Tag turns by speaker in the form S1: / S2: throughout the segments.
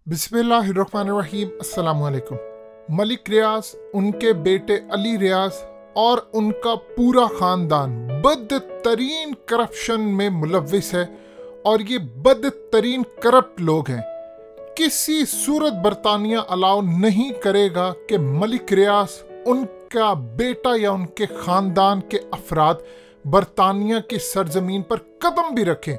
S1: बिस्मिल्लाहिर्रहमानिर्रहीम। अस्सलाम वालेकुम। मलिक रियाज, उनके बेटे अली रियाज और उनका पूरा खानदान बदतरीन करप्शन में मुलव्विस है और ये बदतरीन करप्ट लोग हैं। किसी सूरत बरतानिया अलाउ नहीं करेगा कि मलिक रियाज, उनका बेटा या उनके खानदान के अफराद बरतानिया की सरजमीन पर कदम भी रखें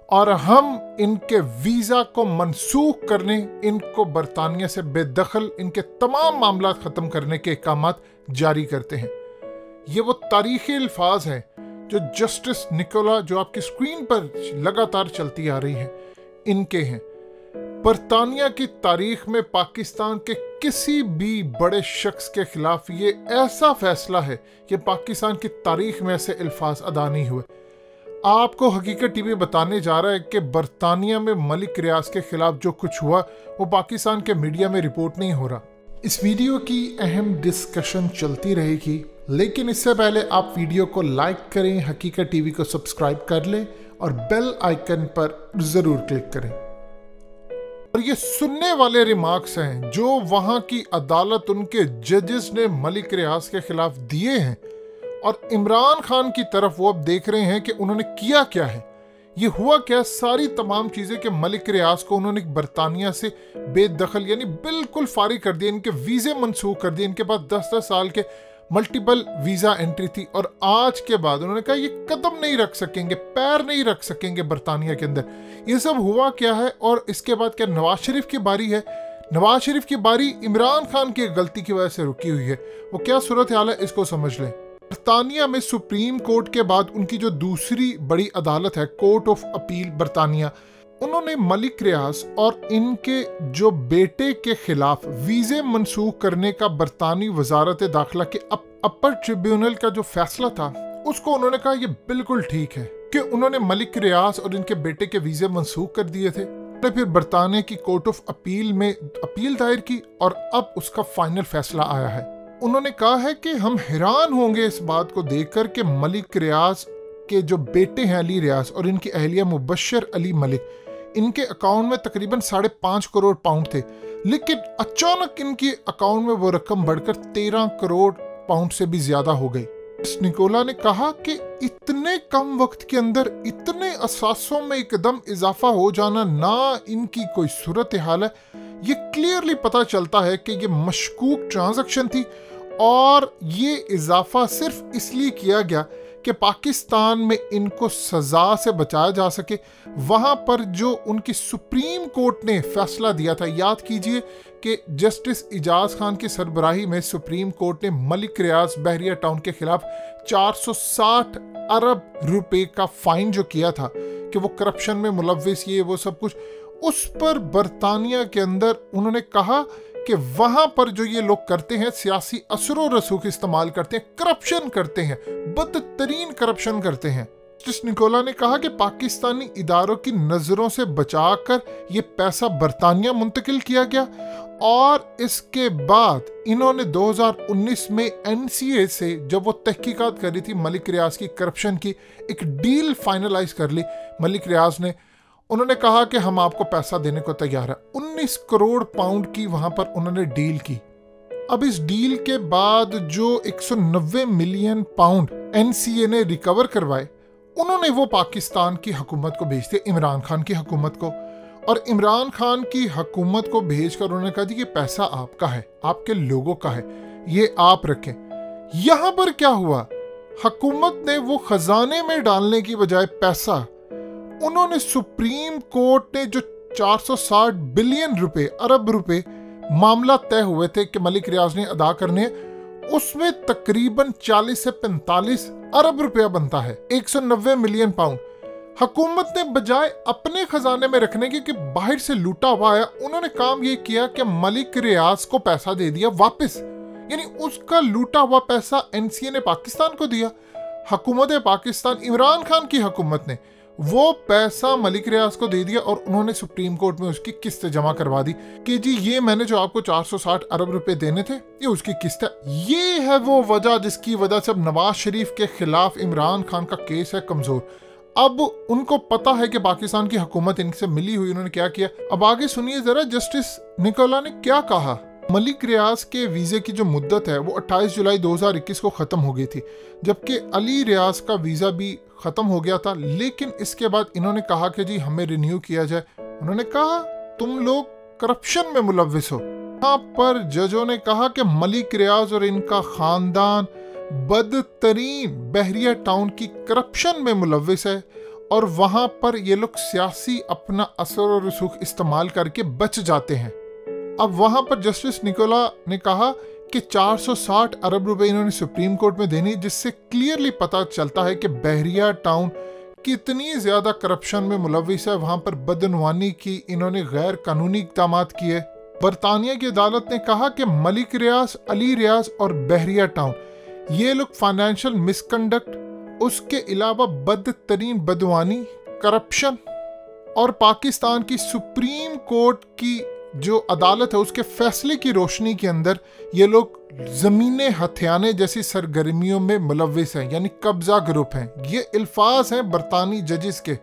S1: और हम इनके वीज़ा को मनसूख करने, इनको बरतानिया से बेदखल, इनके तमाम मामला ख़त्म करने के अहकामात जारी करते हैं। ये वो तारीख़ी अल्फाज हैं जो जस्टिस निकोला, जो आपकी स्क्रीन पर लगातार चलती आ रही है, इनके हैं। बरतानिया की तारीख में पाकिस्तान के किसी भी बड़े शख्स के खिलाफ ये ऐसा फैसला है कि पाकिस्तान की तारीख में ऐसे अल्फाज अदा नहीं हुए। आपको हकीकत टीवी बताने जा रहा है कि बरतानिया में मलिक रियाज के खिलाफ जो कुछ हुआ वो पाकिस्तान के मीडिया में रिपोर्ट नहीं हो रहा। इस वीडियो की अहम डिस्कशन चलती रहेगी, लेकिन इससे पहले आप वीडियो को लाइक करें, हकीकत टीवी को सब्सक्राइब कर लें और बेल आइकन पर ज़रूर क्लिक करें। और ये सुनने वाले रिमार्क्स हैं जो वहाँ की अदालत, उनके जजेस ने मलिक रियाज के खिलाफ दिए हैं और इमरान खान की तरफ वो अब देख रहे हैं कि उन्होंने किया क्या है, ये हुआ क्या। सारी तमाम चीज़ें कि मलिक रियाज को उन्होंने बरतानिया से बेदखल यानी बिल्कुल फारिग कर दिया, इनके वीज़े मनसूख कर दिए। इनके पास 10-10 साल के मल्टीपल वीज़ा एंट्री थी और आज के बाद उन्होंने कहा ये कदम नहीं रख सकेंगे, पैर नहीं रख सकेंगे बरतानिया के अंदर। ये सब हुआ क्या है और इसके बाद क्या नवाज शरीफ की बारी है। नवाज शरीफ की बारी इमरान खान की गलती की वजह से रुकी हुई है। वो क्या सूरत हाल है, इसको समझ लें। बरतानिया में सुप्रीम कोर्ट के बाद उनकी जो दूसरी बड़ी अदालत है, कोर्ट ऑफ अपील बरतानिया, उन्होंने मलिक रियाज और इनके जो बेटे के खिलाफ वीज़े मनसूख करने का बरतानी वजारत दाखिला के अपर ट्रिब्यूनल का जो फैसला था, उसको उन्होंने कहा ये बिल्कुल ठीक है कि उन्होंने मलिक रियाज और इनके बेटे के वीज़े मनसूख कर दिए थे। उन्होंने फिर बरतानिया की कोर्ट ऑफ अपील में अपील दायर की और अब उसका फाइनल फैसला आया है। उन्होंने कहा है कि हम हैरान होंगे इस बात को देखकर कि मलिक रियाज के जो बेटे हैं अली रियाज और इनकी अहलिया मुबशर अली मलिक, इनके अकाउंट में तकरीबन 5.5 करोड़ पाउंड थे, लेकिन अचानक इनके अकाउंट में वो रकम बढ़कर 13 करोड़ पाउंड से भी ज्यादा हो गई। निकोला ने कहा कि इतने कम वक्त के अंदर इतने असासों में एकदम इजाफा हो जाना ना इनकी कोई सूरत हाल है। ये क्लियरली पता चलता है कि ये मशकूक ट्रांजैक्शन थी और ये इजाफा सिर्फ इसलिए किया गया कि पाकिस्तान में इनको सज़ा से बचाया जा सके। वहाँ पर जो उनकी सुप्रीम कोर्ट ने फैसला दिया था, याद कीजिए कि जस्टिस इजाज़ खान की सरबराही में सुप्रीम कोर्ट ने मलिक रियाज बहरिया टाउन के खिलाफ 460 अरब रुपए का फाइन जो किया था कि वो करप्शन में मुलव्विस, ये वो सब कुछ, उस पर बरतानिया के अंदर उन्होंने कहा कि वहां पर जो ये लोग करते हैं, सियासी असर और रसूख इस्तेमाल करते हैं, करप्शन करते हैं, बदतरीन करप्शन करते हैं। जस्टिस निकोला ने कहा कि पाकिस्तानी इदारों की नजरों से बचाकर ये पैसा बरतानिया मुंतकिल किया गया और इसके बाद इन्होंने 2019 में एनसीए से जब वो तहकीकात कर रही थी मलिक रियाज की करप्शन की, एक डील फाइनलाइज कर ली मलिक रियाज ने। उन्होंने कहा कि हम आपको पैसा देने को तैयार है। 19 करोड़ पाउंड की वहां पर उन्होंने डील की। अब इस डील के बाद जो 190 मिलियन पाउंड एनसीए ने रिकवर करवाए, उन्होंने वो पाकिस्तान की हुकूमत को भेज दिए, इमरान खान की हुकूमत को। और इमरान खान की हुकूमत को भेजकर उन्होंने कहा कि ये पैसा आपका है, आपके लोगों का है, ये आप रखें। यहां पर क्या हुआ, हुकूमत ने वो खजाने में डालने की बजाय पैसा, उन्होंने सुप्रीम कोर्ट ने जो 460 बिलियन रुपए, अरब रुपए मामला तय हुए थे कि मलिक रियाज ने अदा करने, उसमें तकरीबन 40 से 45 अरब रुपया बनता है, 190 मिलियन पाउंड। हुकूमत ने बजाय अपने खजाने में रखने के कि बाहर से लूटा हुआ आया, उन्होंने काम ये किया कि मलिक रियाज को पैसा दे दिया वापस, यानी उसका लूटा हुआ पैसा एनसीए ने पाकिस्तान को दिया। हुकूमत पाकिस्तान, इमरान खान की हुकूमत ने वो पैसा मलिक रियाज को दे दिया और उन्होंने सुप्रीम कोर्ट में उसकी किस्त जमा करवा दी कि जी ये मैंने जो आपको 460 अरब रुपए देने थे, ये उसकी किस्त है। ये है वो वजह जिसकी वजह से अब नवाज शरीफ के खिलाफ इमरान खान का केस है कमजोर। अब उनको पता है कि पाकिस्तान की हुकूमत इनसे मिली हुई, उन्होंने क्या किया। अब आगे सुनिए जरा जस्टिस निकोला ने क्या कहा। मलिक रियाज के वीज़े की जो मुद्दत है वो 28 जुलाई 2021 को ख़त्म हो गई थी, जबकि अली रियाज का वीज़ा भी ख़त्म हो गया था। लेकिन इसके बाद इन्होंने कहा कि जी हमें रिन्यू किया जाए। उन्होंने कहा तुम लोग करप्शन में मुलव्विस हो। यहाँ पर जजों ने कहा कि मलिक रियाज और इनका ख़ानदान बदतरीन बहरिया टाउन की करप्शन में मुलव्विस है और वहाँ पर ये लोग सियासी अपना असर और रसूख इस्तेमाल करके बच जाते हैं। अब वहां पर जस्टिस निकोला ने कहा कि 460 अरब रुपए इन्होंने सुप्रीम कोर्ट में देनी, जिससे क्लियरली पता चलता है कि बहरिया टाउन कितनी ज्यादा करप्शन में मुलव्विस है। वहां पर बदनवानी की, इन्होंने गैर कानूनी इक़दाम किए। बरतानिया की अदालत ने कहा कि मलिक रियाज, अली रियाज और बहरिया टाउन ये लोग फाइनेंशियल मिसकंडक्ट, उसके अलावा बदतरीन बदवानी, करप्शन और पाकिस्तान की सुप्रीम कोर्ट की जो अदालत है उसके फैसले की रोशनी के अंदर ये लोग जमीने हथियाने जैसी सरगर्मियों में मुलव्विस हैं, यानी कब्जा ग्रुप हैं। ये अल्फाज हैं बरतानी जजेस के।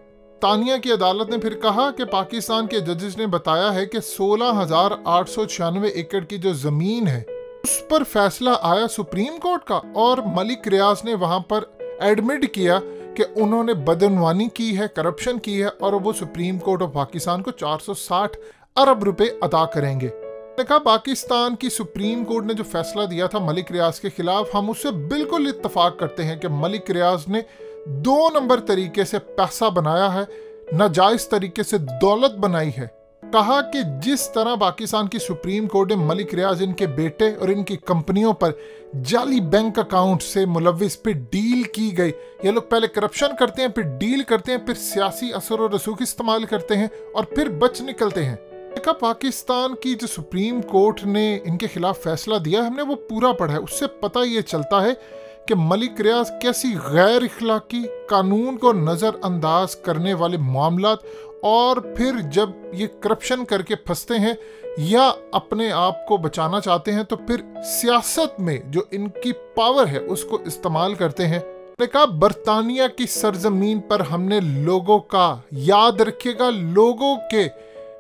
S1: तानिया की अदालत ने फिर कहा कि पाकिस्तान के जजेस ने बताया है कि 16,896 एकड़ की जो जमीन है उस पर फैसला आया सुप्रीम कोर्ट का, और मलिक रियाज ने वहां पर एडमिट किया कि उन्होंने बदनवानी की है, करप्शन की है, और वो सुप्रीम कोर्ट ऑफ पाकिस्तान को 460 अरब रुपए अदा करेंगे। कहा पाकिस्तान की सुप्रीम कोर्ट ने जो फैसला दिया था मलिक रियाज के खिलाफ, हम उससे बिल्कुल इत्तफाक करते हैं कि मलिक रियाज ने 2 नंबर तरीके से पैसा बनाया है, नाजायज तरीके से दौलत बनाई है। कहा कि जिस तरह पाकिस्तान की सुप्रीम कोर्ट ने मलिक रियाज, इनके बेटे और इनकी कंपनियों पर जाली बैंक अकाउंट से मुलव्विस पे डील की गई। ये लोग पहले करप्शन करते हैं, फिर डील करते हैं, फिर सियासी असर और रसूख इस्तेमाल करते हैं और फिर बच निकलते हैं। पाकिस्तान की जो सुप्रीम कोर्ट ने इनके खिलाफ फैसला दिया, हमने वो पूरा पढ़ा है। उससे पता ये चलता है कि मलिक रियाज कैसी गैर इखलाकी, कानून को नज़रअंदाज करने वाले मामलात, और फिर जब ये करप्शन करके फंसते हैं या अपने आप को बचाना चाहते हैं तो फिर सियासत में जो इनकी पावर है उसको इस्तेमाल करते हैं। ने कहा बरतानिया की सरजमीन पर हमने लोगों का, याद रखिएगा, लोगों के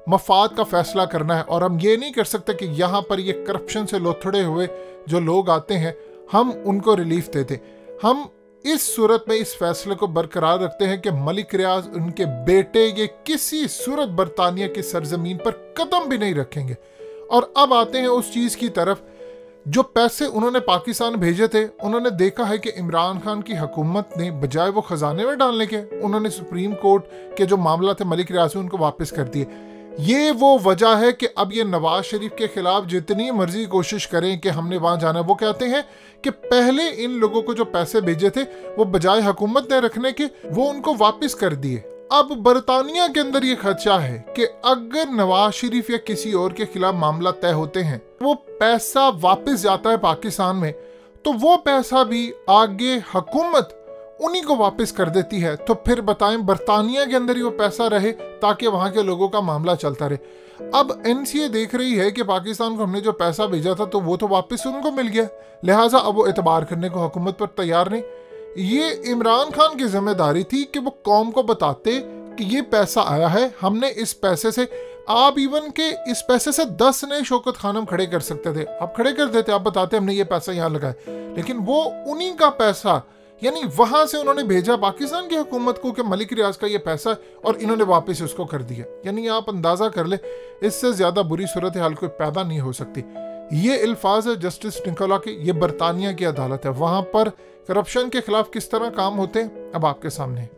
S1: मफाद का फैसला करना है, और हम ये नहीं कर सकते कि यहाँ पर ये करप्शन से लोथड़े हुए जो लोग आते हैं हम उनको रिलीफ देते। हम इस सूरत में इस फैसले को बरकरार रखते हैं कि मलिक रियाज, उनके बेटे, ये किसी सूरत बरतानिया की सरजमीन पर कदम भी नहीं रखेंगे। और अब आते हैं उस चीज़ की तरफ, जो पैसे उन्होंने पाकिस्तान भेजे थे, उन्होंने देखा है कि इमरान खान की हुकूमत ने बजाय वो खजाने में डालने के, उन्होंने सुप्रीम कोर्ट के जो मामला थे मलिक रियाज उनको वापस कर दिए। ये वो वजह है कि अब ये नवाज शरीफ के खिलाफ जितनी मर्जी कोशिश करें कि हमने वहां जाना है, वो कहते हैं कि पहले इन लोगों को जो पैसे भेजे थे वो बजाय हुकूमत ने रखने के वो उनको वापस कर दिए। अब बरतानिया के अंदर ये खदशा है कि अगर नवाज शरीफ या किसी और के खिलाफ मामला तय होते हैं, वो पैसा वापस जाता है पाकिस्तान में, तो वो पैसा भी आगे हुकूमत उन्हीं को वापस कर देती है। तो फिर बताएं बरतानिया के अंदर ही वो पैसा रहे ताकि वहां के लोगों का मामला चलता रहे। अब एनसीए देख रही है कि पाकिस्तान को हमने जो पैसा भेजा था तो वो तो वापस उनको मिल गया, लिहाजा अब वो एतबार करने को हुकूमत पर तैयार नहीं। ये इमरान खान की जिम्मेदारी थी कि वो कौम को बताते कि ये पैसा आया है, हमने इस पैसे से, आप इवन के इस पैसे से 10 नए शौकत खानम खड़े कर सकते थे, आप खड़े कर देते, आप बताते हमने ये पैसा यहाँ लगाया। लेकिन वो उन्हीं का पैसा, यानी वहां से उन्होंने भेजा पाकिस्तान की हुकूमत को कि मलिक रियाज का ये पैसा है, और इन्होंने वापस उसको कर दिया। यानी आप अंदाजा कर ले, इससे ज्यादा बुरी सूरत हाल कोई पैदा नहीं हो सकती। ये अल्फाज है जस्टिस निकोला के, ये बरतानिया की अदालत है, वहां पर करप्शन के खिलाफ किस तरह काम होते हैं अब आपके सामने।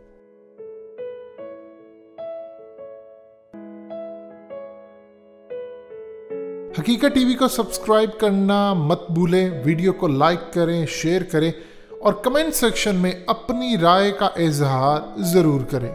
S1: हकीकत टीवी को सब्सक्राइब करना मत भूलें, वीडियो को लाइक करें, शेयर करें और कमेंट सेक्शन में अपनी राय का इजहार जरूर करें।